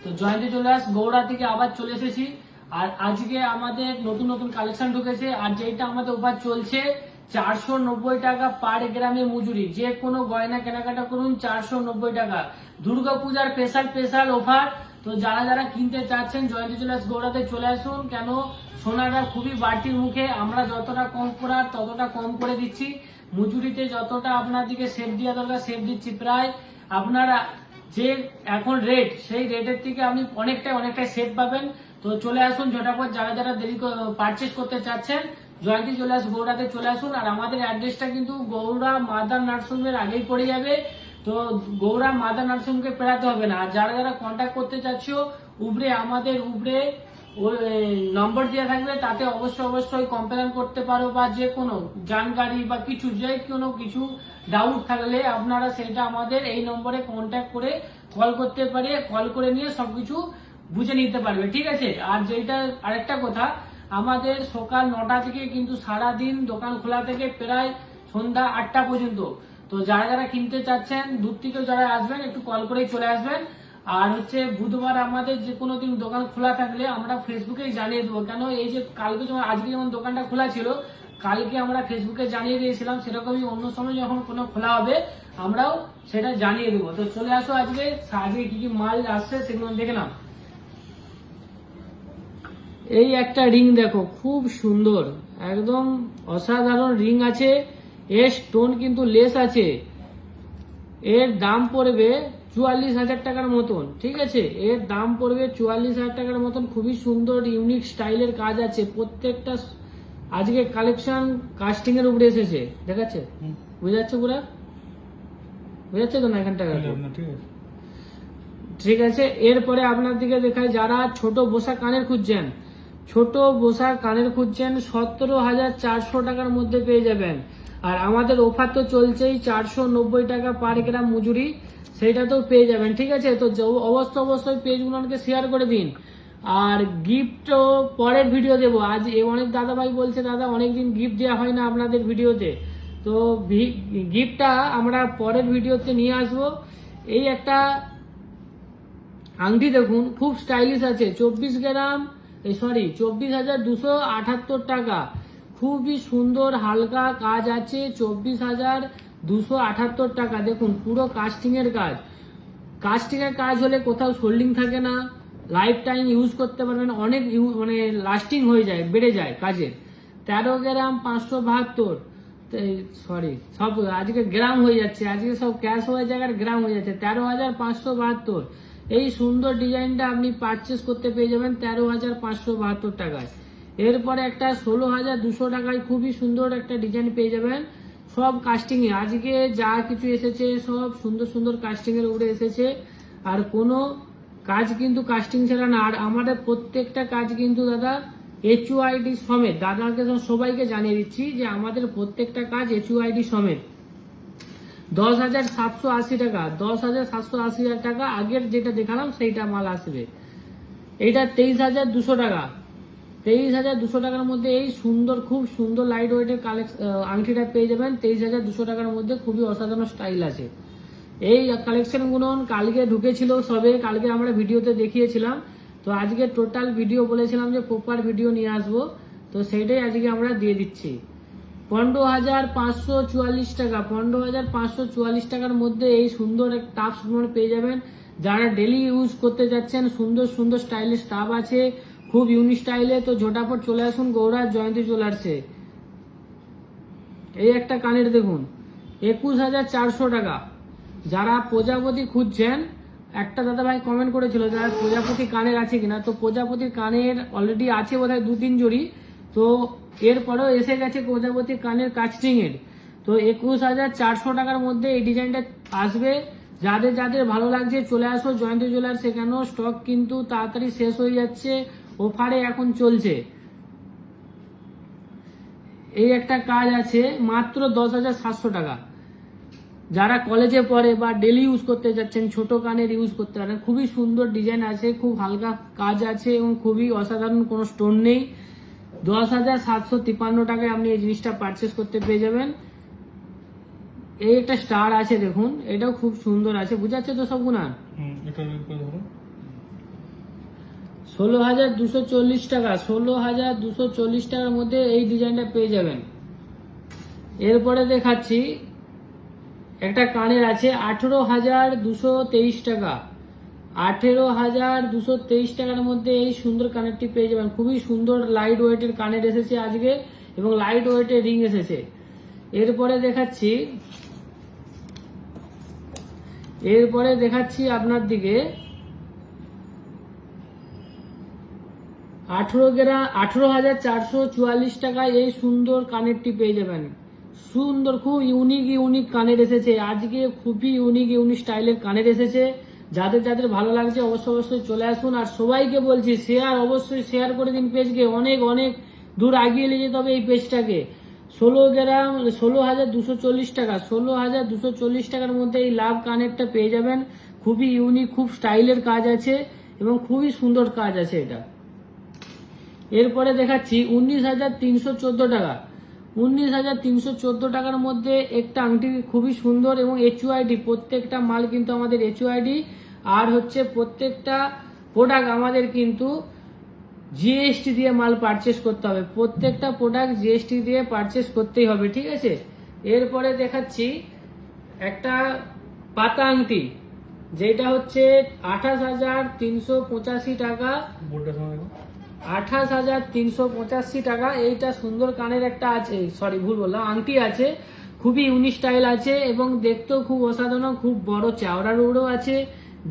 তো জয়ন্তী জুয়েলার্স গৌড়া থেকে আবার চলে এসেছি। আর আজকে আমাদের নতুন নতুন কালেকশন ঢুকেছে। আর যেটা আমাদের অফার চলছে 490 টাকা পার গ্রামে মজুরি। যে কোনো গয়না কেনাকাটা করুন 490 টাকা। দুর্গাপূজার স্পেশাল অফার। তো যারা যারা কিনতে চাচ্ছেন জয়ন্তী জুয়েলার্স গৌড়াতে চলে আসুন। কেন সোনাটা খুবই বাড়তির মুখে, আমরা যতটা কম করার ততটা কম করে দিচ্ছি। মজুরিতে যতটা আপনাদেরকে সেভ দেওয়া দরকার সেভ দিচ্ছি। প্রায় আপনারা যে এখন রেট সেই রেটের থেকে আপনি অনেকটাই সেভ পাবেন। তো চলে আসুন ঝটাপট, যারা যারা দেরি পারচেস করতে চাচ্ছেন জয়ন্তী জুয়েলার্স গৌড়াতে চলে আসুন। আর আমাদের অ্যাড্রেসটা কিন্তু গৌড়া মাদার নার্সিংহোমের আগেই পড়ে যাবে। তো গৌড়া মাদার নার্সিংহোমকে পেরাতে হবে না। আর যারা যারা কন্ট্যাক্ট করতে চাচ্ছো আমাদের ওই নম্বর দেওয়া থাকবে, তাতে অবশ্যই কমপ্লেন করতে পারো, বা যে কোনো জানকারি বা কিছু ডাউট থাকলে আপনারা সেটা আমাদের এই নম্বরে কন্ট্যাক্ট করে কল করে নিয়ে সবকিছু বুঝে নিতে পারবে, ঠিক আছে। আর যেটা আরেকটা কথা, আমাদের সকাল 9টা থেকে কিন্তু সারাদিন দোকান খোলা থেকে প্রায় সন্ধ্যা 8টা পর্যন্ত। তো যারা যারা কিনতে চাচ্ছেন দূর থেকে যারা আসবেন একটু কল করেই চলে আসবেন। আর বুধবার আমাদের যে কোনো দিন দোকান খোলা থাকলে আমরা ফেসবুকে জানিয়ে দেবো। কেন এই যে আজকে যেমন দোকানটা খোলা ছিল, কালকে আমরা ফেসবুকে জানিয়ে দিয়েছিলাম, সেরকমই অন্য সময় যখন কোনো খোলা হবে আমরাও সেটা জানিয়ে দেবো। তো চলে আসো, আজকে কি কি মাল আসছে সেগুলো দেখে নাও। এই একটা রিং দেখো, খুব সুন্দর, একদম অসাধারণ রিং আছে। এর স্টোন কিন্তু লেস আছে। এর দাম পড়বে 44,000 টাকার মতন, ঠিক আছে। এর দাম পড়বে 44,000 টাকার মতন। খুবই সুন্দর ইউনিক স্টাইলের কাজ আছে প্রত্যেকটা। আজকে কালেকশন কাস্টিং এর উপরে এসেছে, দেখাচ্ছে, বুঝাচ্ছে পুরা, বুঝাচ্ছে তো না এখানটা। ঠিক আছে, এরপরে আপনার দিকে দেখায় যারা ছোট বসা কানের খুঁজছেন, 17,400 টাকার মধ্যে পেয়ে যাবেন। আর আমাদের অফার তো চলছেই 490 টাকা পার গ্রাম মজুরি, সেইটাতেও পেয়ে যাবেন, ঠিক আছে। তো অবশ্যই পেজগুলোকে শেয়ার করে দিন। আর গিফটও পরের ভিডিও দেবো। আজ অনেক দাদা ভাই বলছে দাদা অনেকদিন গিফট দেওয়া হয় না আপনাদের ভিডিওতে, তো গিফটটা আমরা পরের ভিডিওতে নিয়ে আসবো। এই একটা আংটি দেখুন, খুব স্টাইলিশ আছে, 24,278 টাকা। খুবই সুন্দর হালকা কাজ আছে, 24,278 টাকা। দেখুন পুরো কাস্টিং এর কাজ হলে কোথাও সোল্ডিং থাকে না, লাইফ টাইম ইউজ করতে পারবেন, অনেক লাস্টিং হয়ে যায়, বেড়ে যায় কাজের। 13 গ্রাম 572, সব আজকে গ্রাম হয়ে যাচ্ছে, আজকে সব ক্যাশ হয়ে জায়গার গ্রাম হয়ে যাচ্ছে। 13,572। এই সুন্দর ডিজাইনটা আপনি পারচেস করতে পেয়ে যাবেন 13,572 টাকায়। এরপরে একটা 16,200 টাকায় খুবই সুন্দর একটা ডিজাইন পেয়ে যাবেন, সব কাস্টিং এ। আজকে যা কিছু এসেছে সব সুন্দর কাস্টিং এর উপরে এসেছে। আর কোনো কাজ কিন্তু কাস্টিং ছাড়া না। আর আমাদের প্রত্যেকটা কাজ কিন্তু দাদা HUID সমেত, দাদাকে সবাইকে জানিয়ে দিচ্ছি যে আমাদের প্রত্যেকটা কাজ HUID সমেত। 10,780 টাকা, 10,780 টাকা আগের যেটা দেখালাম সেইটা মাল আসবে। এইটা 23,200 টাকা, 23,200 টাকার মধ্যে এই খুব সুন্দর লাইট ওয়েটের আংটিটা পেয়ে যাবেন 23,200 টাকার মধ্যে। খুবই অসাধারণ স্টাইল আছে। এই কালেকশন গুলো কালকে ঢুকেছিল সবে, কালকে আমরা ভিডিওতে দেখিয়েছিলাম। তো আজকে টোটাল ভিডিও বলেছিলাম যে প্রপার ভিডিও নিয়ে আসবো, তো সেইটাই আজকে আমরা দিয়ে দিচ্ছি। 15,544 টাকা, 15,544 টাকার মধ্যে এই সুন্দর এক টাপস পেয়ে যাবেন। যারা ডেলি ইউজ করতে যাচ্ছেন, সুন্দর স্টাইলের স্টাফ আছে, খুব ইউনিক স্টাইলে। তো ঝটাপট চলে আসুন গৌড়া জয়ন্তী জুয়েলার্সে। এই একটা কানের দেখুন, 21,400 টাকা। যারা প্রজাপতি খুঁজছেন, একটা দাদা ভাই কমেন্ট করেছিল যারা প্রজাপতি কানের আছে কিনা, তো প্রজাপতির কানের অলরেডি আছে বোধহয় 2-3 জোড়ি। তো এরপরেও এসে গেছে প্রজাপতি কানের কাস্টিং এর। তো 21,400 টাকার মধ্যে এই ডিজাইনটা আসবে। যাদের ভালো লাগছে চলে আসো জয়ন্তী জুয়েলার্স, কেন স্টক কিন্তু তাড়াতাড়ি শেষ হয়ে যাচ্ছে, অফারে এখন চলছে। এই একটা কাজ আছে মাত্র 10,700 টাকা। যারা কলেজে পড়ে বা ডেলি ইউজ করতে যাচ্ছেন, ছোট কানের ইউজ করতে পারেন। খুবই সুন্দর ডিজাইন আছে, খুব হালকা কাজ আছে এবং খুবই অসাধারণ, কোনো স্টোন নেই। 10,753 টাকায় আপনি এই জিনিসটা পারচেস করতে পেয়ে যাবেন। এই একটা স্টার আছে দেখুন, এটাও খুব সুন্দর আছে, বুঝাচ্ছে তো সবগুলা। 16,240 টাকা, 16,240 টাকার মধ্যে এই ডিজাইনটা পেয়ে যাবেন। এরপরে দেখাচ্ছি একটা কানের আছে 18,223 টাকা, 18,223 টাকার মধ্যে এই সুন্দর কানেরটি পেয়ে যাবেন। খুবই সুন্দর লাইট ওয়েটের কানের এসেছে আজকে এবং লাইট ওয়েটের রিং এসেছে। এরপরে দেখাচ্ছি আপনার দিকে 18,444 টাকায় এই সুন্দর কানেরটি পেয়ে যাবেন। সুন্দর, খুব ইউনিক কানের এসেছে আজকে, খুবই ইউনিক স্টাইলের কানের এসেছে। যাদের যাদের ভালো লাগছে অবশ্যই চলে আসুন। আর সবাইকে বলছি অবশ্যই শেয়ার করে দিন পেজকে, অনেক দূর আগিয়ে নিয়ে যেতে হবে এই পেজটাকে। 16,240 টাকা, 16,240 টাকার মধ্যে এই লাভ কানেরটা পেয়ে যাবেন। খুবই ইউনিক, খুব স্টাইলের কাজ আছে এবং খুবই সুন্দর কাজ আছে এটা। এরপরে দেখাচ্ছি 19,314 টাকা, 19,314 টাকার মধ্যে একটা আংটি খুবই সুন্দর এবং HUID, প্রত্যেকটা মাল কিন্তু আমাদের HUID, আর হচ্ছে প্রত্যেকটা প্রোডাক্ট আমাদের কিন্তু GST দিয়ে মাল পারচেস করতে হবে, প্রত্যেকটা প্রোডাক্ট GST দিয়ে পারচেস করতেই হবে, ঠিক আছে। এরপরে দেখাচ্ছি একটা পাতা আংটি, যেটা হচ্ছে 28,385 টাকা, 28,385 টাকা। এইটা সুন্দর কানের একটা আছে, সরি ভুল বললাম, আংটি আছে, খুবই ইউনিক স্টাইল আছে এবং দেখতেও খুব অসাধারণ, খুব বড় চওড়া রোডও আছে,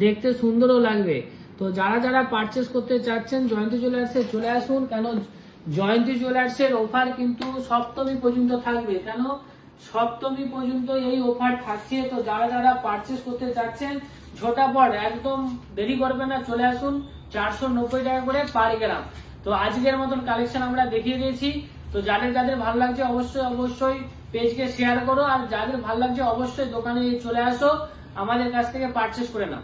দেখতে সুন্দরও লাগবে। তো যারা পারচেস করতে চাচ্ছেন জয়ন্তী জুয়েলার্সে চলে আসুন, কেন জয়ন্তী জুয়েলার্সের অফার কিন্তু সপ্তমী পর্যন্ত থাকবে, কেন সপ্তমী পর্যন্ত এই অফার থাকছে। তো যারা পারচেস করতে চাচ্ছেন ঝটাপট, একদম দেরি করবেন না, চলে আসুন। 490 টাকা করে পার গ্রাম। তো আজকের মতন কালেকশন আমরা দেখিয়ে দিয়েছি। তো যাদের ভালো লাগছে অবশ্যই পেজকে শেয়ার করো, আর যাদের ভালো লাগছে অবশ্যই দোকানে চলে আসো, আমাদের কাছ থেকে পারচেস করে নাও।